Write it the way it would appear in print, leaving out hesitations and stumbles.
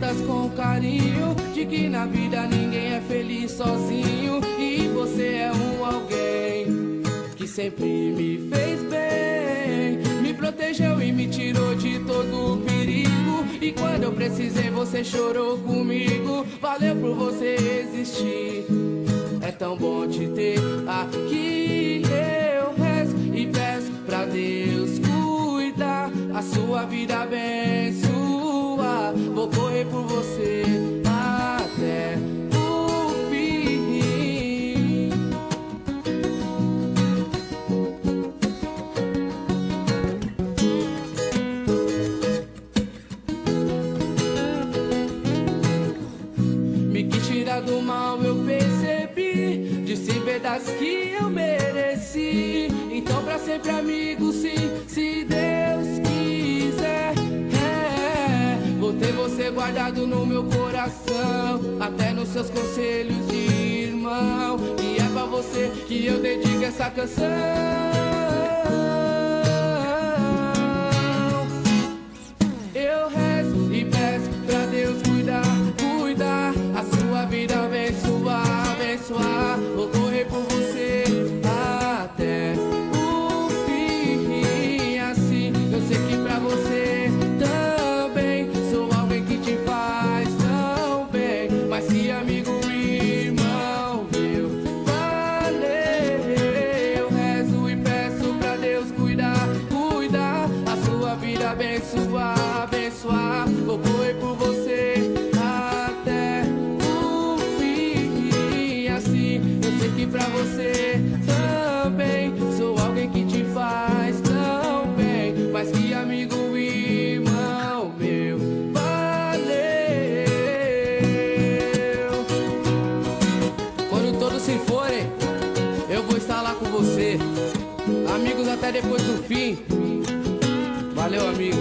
feitas com carinho, de que na vida ninguém é feliz sozinho. E você é um alguém que sempre me fez bem, me protegeu e me tirou de todo o perigo. E quando eu precisei você chorou comigo. Valeu por você existir, é tão bom te ter aqui. Eu rezo e peço pra Deus cuidar, a sua vida abençoar. Vou correr por você até o fim. Me quis tirar do mal, eu percebi, disse verdades que eu mereci. Então pra sempre amigo, sim, se Deus quiser, vou ter você guardado no meu coração, até nos seus conselhos de irmão. E é pra você que eu dedico essa canção. Eu rezo e peço pra Deus cuidar, cuidar, a sua vida abençoar, abençoar. Vou correr por você até o fim. Assim eu sei que pra você também sou alguém que te faz tão bem, mas que amigo, irmão meu, valeu. Eu rezo e peço pra Deus cuidar, cuidar, a sua vida abençoar, abençoar. Vou correr por você até o fim. Assim eu sei que pra você também sou alguém que te faz tão bem, mas que amigo, irmão meu, valeu. Quando todos se forem, eu vou estar lá com você. Amigos até depois do fim. Valeu, amigo.